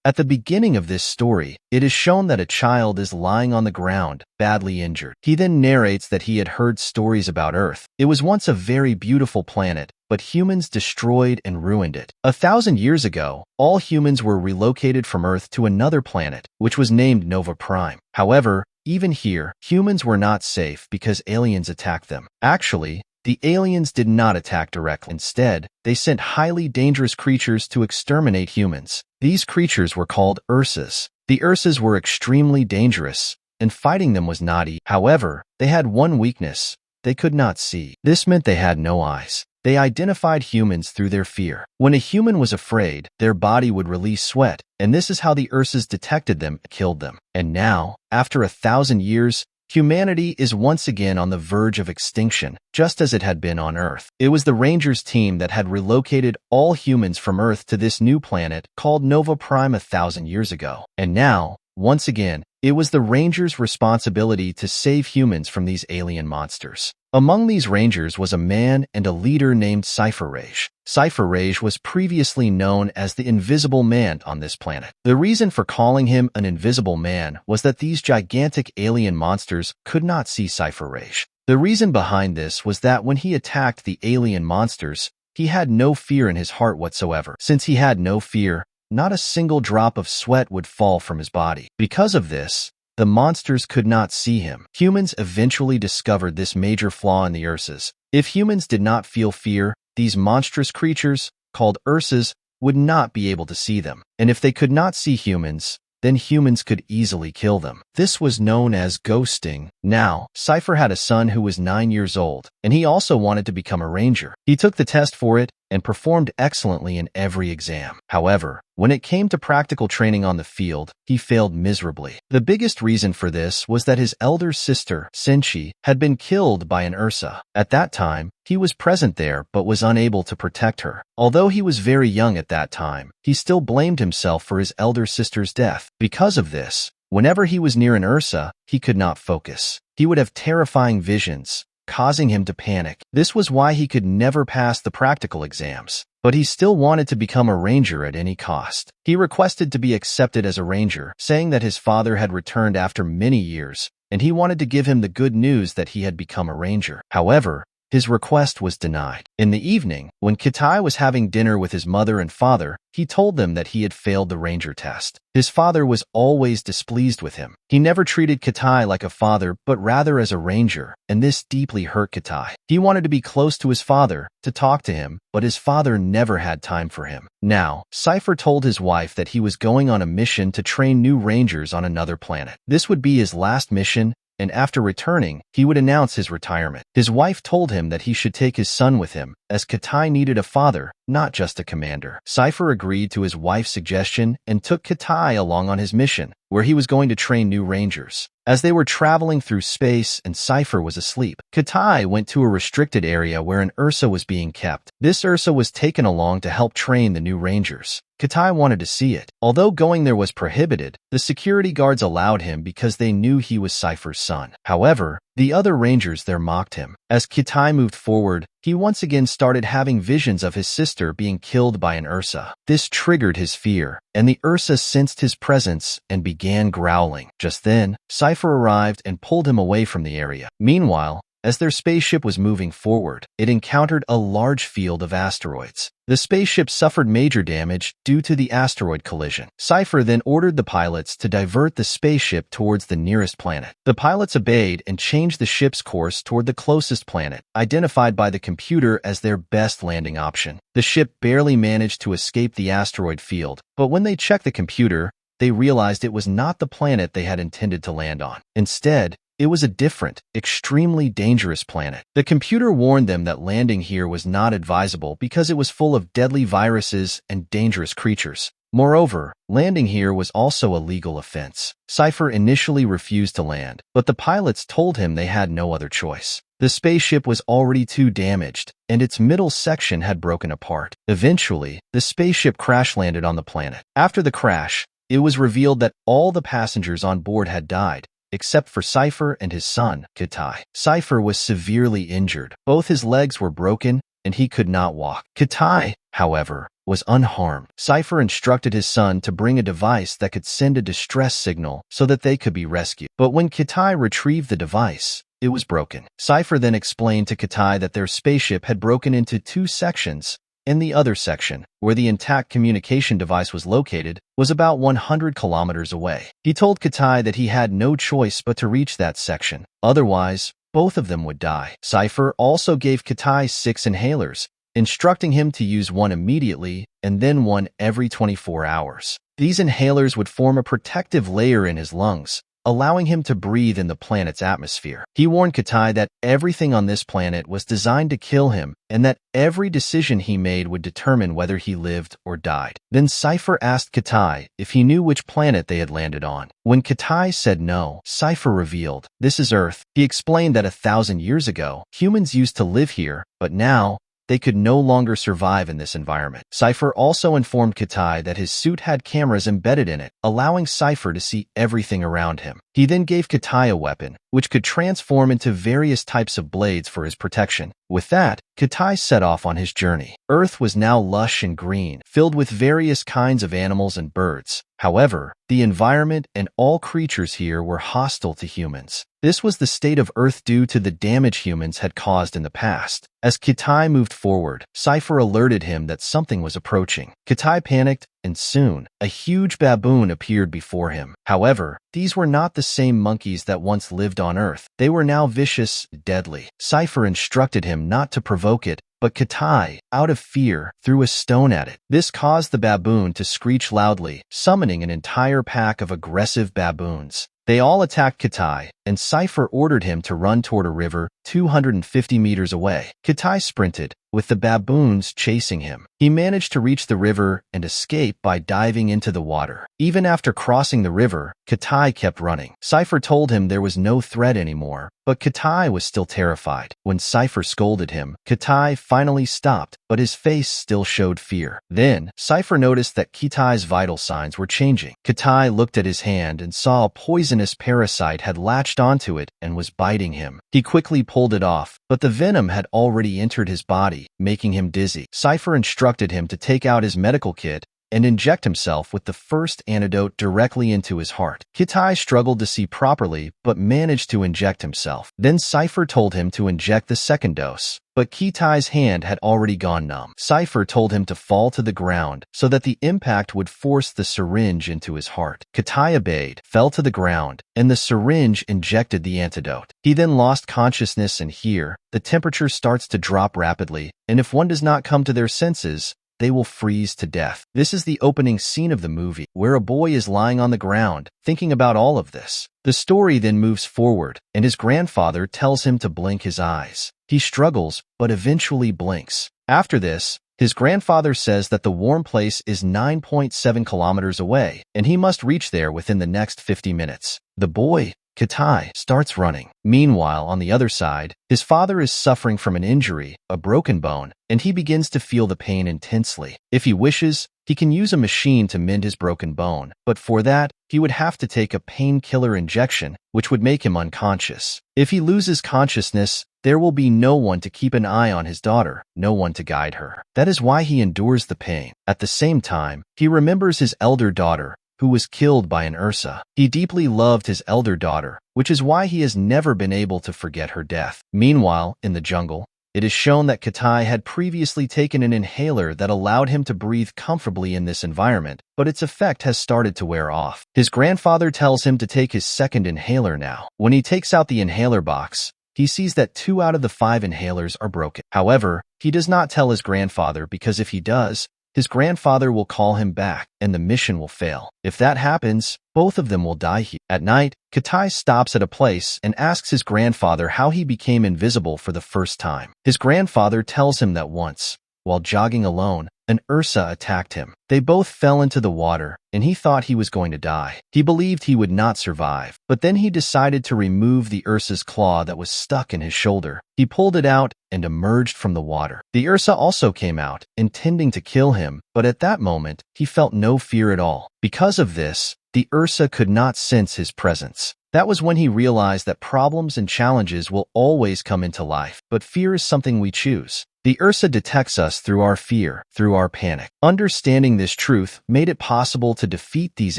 At the beginning of this story, it is shown that a child is lying on the ground, badly injured. He then narrates that he had heard stories about Earth. It was once a very beautiful planet, but humans destroyed and ruined it. 1,000 years ago, all humans were relocated from Earth to another planet, which was named Nova Prime. However, even here, humans were not safe because aliens attacked them. Actually, the aliens did not attack directly. Instead, they sent highly dangerous creatures to exterminate humans. These creatures were called Ursas. The Ursas were extremely dangerous, and fighting them was not easy. However, they had one weakness: they could not see. This meant they had no eyes. They identified humans through their fear. When a human was afraid, their body would release sweat, and this is how the Ursas detected them and killed them. And now, after 1,000 years, humanity is once again on the verge of extinction, just as it had been on Earth. It was the Rangers team that had relocated all humans from Earth to this new planet called Nova Prime 1,000 years ago. And now, once again, it was the Rangers' responsibility to save humans from these alien monsters. Among these Rangers was a man and a leader named Cypher Rage. Cypher Rage was previously known as the Invisible Man on this planet. The reason for calling him an Invisible Man was that these gigantic alien monsters could not see Cypher Rage. The reason behind this was that when he attacked the alien monsters, he had no fear in his heart whatsoever. Since he had no fear, not a single drop of sweat would fall from his body. Because of this, the monsters could not see him. Humans eventually discovered this major flaw in the Ursas. If humans did not feel fear, these monstrous creatures, called Ursas, would not be able to see them. And if they could not see humans, then humans could easily kill them. This was known as ghosting. Now, Cypher had a son who was 9 years old, and he also wanted to become a ranger. He took the test for it and performed excellently in every exam. However, when it came to practical training on the field, he failed miserably. The biggest reason for this was that his elder sister, Senshi, had been killed by an Ursa. At that time, he was present there but was unable to protect her. Although he was very young at that time, he still blamed himself for his elder sister's death. Because of this, whenever he was near an Ursa, he could not focus. He would have terrifying visions, causing him to panic. This was why he could never pass the practical exams. But he still wanted to become a ranger at any cost. He requested to be accepted as a ranger, saying that his father had returned after many years, and he wanted to give him the good news that he had become a ranger. However, his request was denied. In the evening, when Kitai was having dinner with his mother and father, he told them that he had failed the ranger test. His father was always displeased with him. He never treated Kitai like a father, but rather as a ranger, and this deeply hurt Kitai. He wanted to be close to his father, to talk to him, but his father never had time for him. Now, Cypher told his wife that he was going on a mission to train new rangers on another planet. This would be his last mission, and after returning, he would announce his retirement. His wife told him that he should take his son with him, as Kitai needed a father, not just a commander. Cypher agreed to his wife's suggestion and took Kitai along on his mission, where he was going to train new rangers. As they were traveling through space and Cypher was asleep, Kitai went to a restricted area where an Ursa was being kept. This Ursa was taken along to help train the new rangers. Kitai wanted to see it. Although going there was prohibited, the security guards allowed him because they knew he was Cypher's son. However, the other rangers there mocked him. As Kitai moved forward, he once again started having visions of his sister being killed by an Ursa. This triggered his fear, and the Ursa sensed his presence and began growling. Just then, Cypher arrived and pulled him away from the area. Meanwhile, as their spaceship was moving forward, it encountered a large field of asteroids. The spaceship suffered major damage due to the asteroid collision. Cypher then ordered the pilots to divert the spaceship towards the nearest planet. The pilots obeyed and changed the ship's course toward the closest planet, identified by the computer as their best landing option. The ship barely managed to escape the asteroid field, but when they checked the computer, they realized it was not the planet they had intended to land on. Instead, it was a different, extremely dangerous planet. The computer warned them that landing here was not advisable because it was full of deadly viruses and dangerous creatures. Moreover, landing here was also a legal offense. Cypher initially refused to land, but the pilots told him they had no other choice. The spaceship was already too damaged, and its middle section had broken apart. Eventually, the spaceship crash-landed on the planet. After the crash, it was revealed that all the passengers on board had died, except for Cypher and his son, Kitai. Cypher was severely injured. Both his legs were broken, and he could not walk. Kitai, however, was unharmed. Cypher instructed his son to bring a device that could send a distress signal so that they could be rescued. But when Kitai retrieved the device, it was broken. Cypher then explained to Kitai that their spaceship had broken into two sections, and the other section, where the intact communication device was located, was about 100 kilometers away. He told Kitai that he had no choice but to reach that section. Otherwise, both of them would die. Cypher also gave Kitai 6 inhalers, instructing him to use one immediately and then one every 24 hours. These inhalers would form a protective layer in his lungs, allowing him to breathe in the planet's atmosphere. He warned Kitai that everything on this planet was designed to kill him and that every decision he made would determine whether he lived or died. Then Cypher asked Kitai if he knew which planet they had landed on. When Kitai said no, Cypher revealed, "This is Earth." He explained that 1,000 years ago, humans used to live here, but now, they could no longer survive in this environment. Cypher also informed Kitai that his suit had cameras embedded in it, allowing Cypher to see everything around him. He then gave Kitai a weapon, which could transform into various types of blades for his protection. With that, Kitai set off on his journey. Earth was now lush and green, filled with various kinds of animals and birds. However, the environment and all creatures here were hostile to humans. This was the state of Earth due to the damage humans had caused in the past. As Kitai moved forward, Cypher alerted him that something was approaching. Kitai panicked, and soon, a huge baboon appeared before him. However, these were not the same monkeys that once lived on Earth. They were now vicious, deadly. Cypher instructed him not to provoke it, but Kitai, out of fear, threw a stone at it. This caused the baboon to screech loudly, summoning an entire pack of aggressive baboons. They all attacked Kitai, and Cypher ordered him to run toward a river 250 meters away. Kitai sprinted, with the baboons chasing him. He managed to reach the river and escape by diving into the water. Even after crossing the river, Kitai kept running. Cypher told him there was no threat anymore, but Kitai was still terrified. When Cypher scolded him, Kitai finally stopped, but his face still showed fear. Then, Cypher noticed that Kitai's vital signs were changing. Kitai looked at his hand and saw a poisonous parasite had latched onto it and was biting him. He quickly pulled it off, but the venom had already entered his body, making him dizzy. Cypher instructed him to take out his medical kit and inject himself with the first antidote directly into his heart. Kitai struggled to see properly, but managed to inject himself. Then Cypher told him to inject the second dose, but Kitai's hand had already gone numb. Cypher told him to fall to the ground so that the impact would force the syringe into his heart. Kitai obeyed, fell to the ground, and the syringe injected the antidote. He then lost consciousness, and here, the temperature starts to drop rapidly, and if one does not come to their senses, they will freeze to death. This is the opening scene of the movie, where a boy is lying on the ground, thinking about all of this. The story then moves forward, and his grandfather tells him to blink his eyes. He struggles, but eventually blinks. After this, his grandfather says that the warm place is 9.7 kilometers away, and he must reach there within the next 50 minutes. The boy, Kitai, starts running. Meanwhile, on the other side, his father is suffering from an injury, a broken bone, and he begins to feel the pain intensely. If he wishes, he can use a machine to mend his broken bone, but for that, he would have to take a painkiller injection, which would make him unconscious. If he loses consciousness, there will be no one to keep an eye on his daughter, no one to guide her. That is why he endures the pain. At the same time, he remembers his elder daughter, who was killed by an Ursa. He deeply loved his elder daughter, which is why he has never been able to forget her death. Meanwhile, in the jungle, it is shown that Kitai had previously taken an inhaler that allowed him to breathe comfortably in this environment, but its effect has started to wear off. His grandfather tells him to take his second inhaler now. When he takes out the inhaler box, he sees that 2 out of the 5 inhalers are broken. However, he does not tell his grandfather because if he does, his grandfather will call him back, and the mission will fail. If that happens, both of them will die here. At night, Kitai stops at a place and asks his grandfather how he became invisible for the first time. His grandfather tells him that once, while jogging alone, an Ursa attacked him. They both fell into the water, and he thought he was going to die. He believed he would not survive, but then he decided to remove the Ursa's claw that was stuck in his shoulder. He pulled it out and emerged from the water. The Ursa also came out, intending to kill him, but at that moment, he felt no fear at all. Because of this, the Ursa could not sense his presence. That was when he realized that problems and challenges will always come into life, but fear is something we choose. The Ursa detects us through our fear, through our panic. Understanding this truth made it possible to defeat these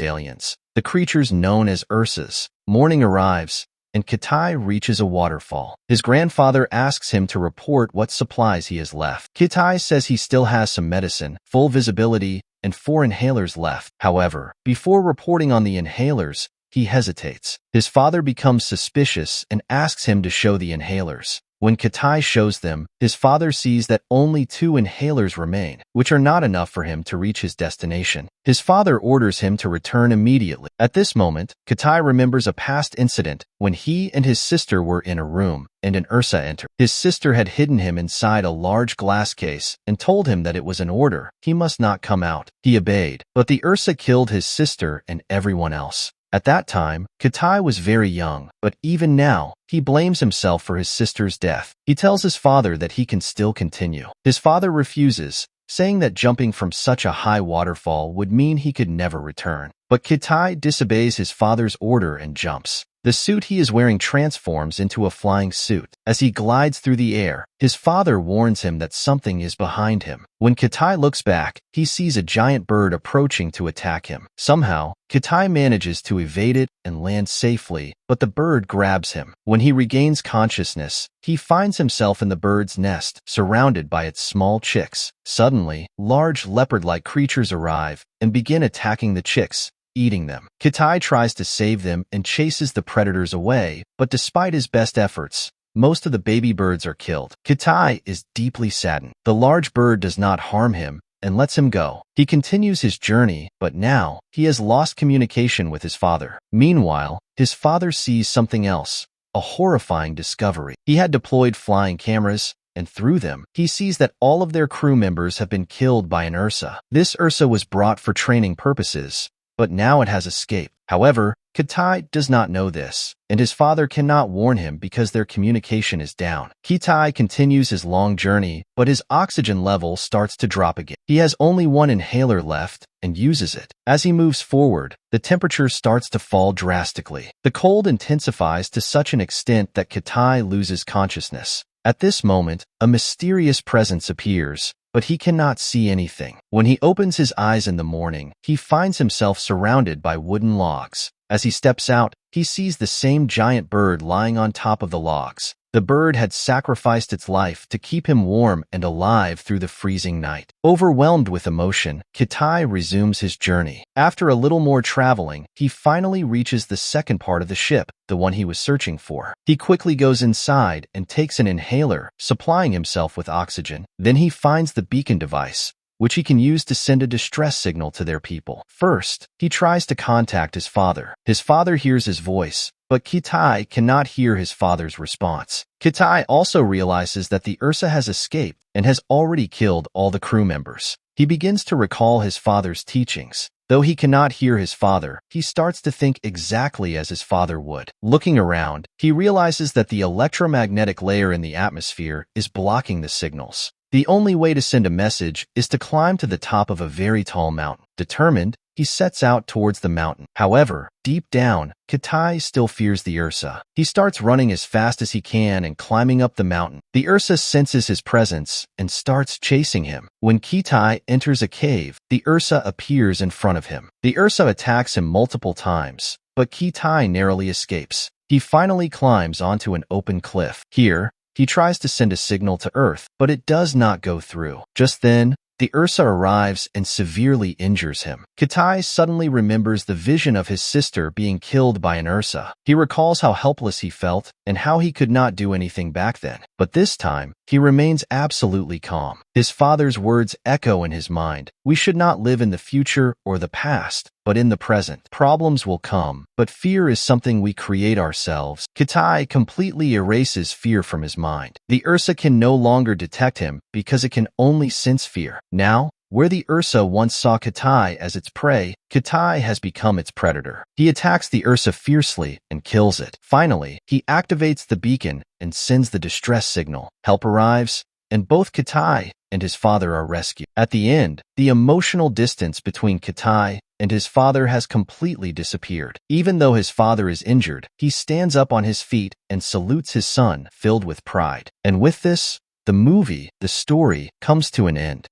aliens, the creatures known as Ursas. Morning arrives, and Kitai reaches a waterfall. His grandfather asks him to report what supplies he has left. Kitai says he still has some medicine, full visibility, and 4 inhalers left. However, before reporting on the inhalers, he hesitates. His father becomes suspicious and asks him to show the inhalers. When Kitai shows them, his father sees that only 2 inhalers remain, which are not enough for him to reach his destination. His father orders him to return immediately. At this moment, Kitai remembers a past incident when he and his sister were in a room, and an Ursa entered. His sister had hidden him inside a large glass case and told him that it was an order. He must not come out. He obeyed, but the Ursa killed his sister and everyone else. At that time, Kitai was very young, but even now, he blames himself for his sister's death. He tells his father that he can still continue. His father refuses, saying that jumping from such a high waterfall would mean he could never return. But Kitai disobeys his father's order and jumps. The suit he is wearing transforms into a flying suit. As he glides through the air, his father warns him that something is behind him. When Kitai looks back, he sees a giant bird approaching to attack him. Somehow, Kitai manages to evade it and land safely, but the bird grabs him. When he regains consciousness, he finds himself in the bird's nest, surrounded by its small chicks. Suddenly, large leopard-like creatures arrive and begin attacking the chicks, eating them. Kitai tries to save them and chases the predators away, but despite his best efforts, most of the baby birds are killed. Kitai is deeply saddened. The large bird does not harm him and lets him go. He continues his journey, but now he has lost communication with his father. Meanwhile, his father sees something else, a horrifying discovery. He had deployed flying cameras, and through them, he sees that all of their crew members have been killed by an Ursa. This Ursa was brought for training purposes, but now it has escaped. However, Kitai does not know this, and his father cannot warn him because their communication is down. Kitai continues his long journey, but his oxygen level starts to drop again. He has only 1 inhaler left and uses it. As he moves forward, the temperature starts to fall drastically. The cold intensifies to such an extent that Kitai loses consciousness. At this moment, a mysterious presence appears, but he cannot see anything. When he opens his eyes in the morning, he finds himself surrounded by wooden logs. As he steps out, he sees the same giant bird lying on top of the logs. The bird had sacrificed its life to keep him warm and alive through the freezing night. Overwhelmed with emotion, Kitai resumes his journey. After a little more traveling, he finally reaches the second part of the ship, the one he was searching for. He quickly goes inside and takes an inhaler, supplying himself with oxygen. Then he finds the beacon device, which he can use to send a distress signal to their people. First, he tries to contact his father. His father hears his voice, but Kitai cannot hear his father's response. Kitai also realizes that the Ursa has escaped and has already killed all the crew members. He begins to recall his father's teachings. Though he cannot hear his father, he starts to think exactly as his father would. Looking around, he realizes that the electromagnetic layer in the atmosphere is blocking the signals. The only way to send a message is to climb to the top of a very tall mountain. Determined, he sets out towards the mountain. However, deep down, Kitai still fears the Ursa. He starts running as fast as he can and climbing up the mountain. The Ursa senses his presence and starts chasing him. When Kitai enters a cave, the Ursa appears in front of him. The Ursa attacks him multiple times, but Kitai narrowly escapes. He finally climbs onto an open cliff. Here, he tries to send a signal to Earth, but it does not go through. Just then, the Ursa arrives and severely injures him. Kitai suddenly remembers the vision of his sister being killed by an Ursa. He recalls how helpless he felt and how he could not do anything back then. But this time, he remains absolutely calm. His father's words echo in his mind. We should not live in the future or the past, but in the present. Problems will come, but fear is something we create ourselves. Kitai completely erases fear from his mind. The Ursa can no longer detect him because it can only sense fear. Now, where the Ursa once saw Kitai as its prey, Kitai has become its predator. He attacks the Ursa fiercely and kills it. Finally, he activates the beacon and sends the distress signal. Help arrives, and both Kitai and his father are rescued. At the end, the emotional distance between Kitai and his father has completely disappeared. Even though his father is injured, he stands up on his feet and salutes his son, filled with pride. And with this, The movie, the story, comes to an end.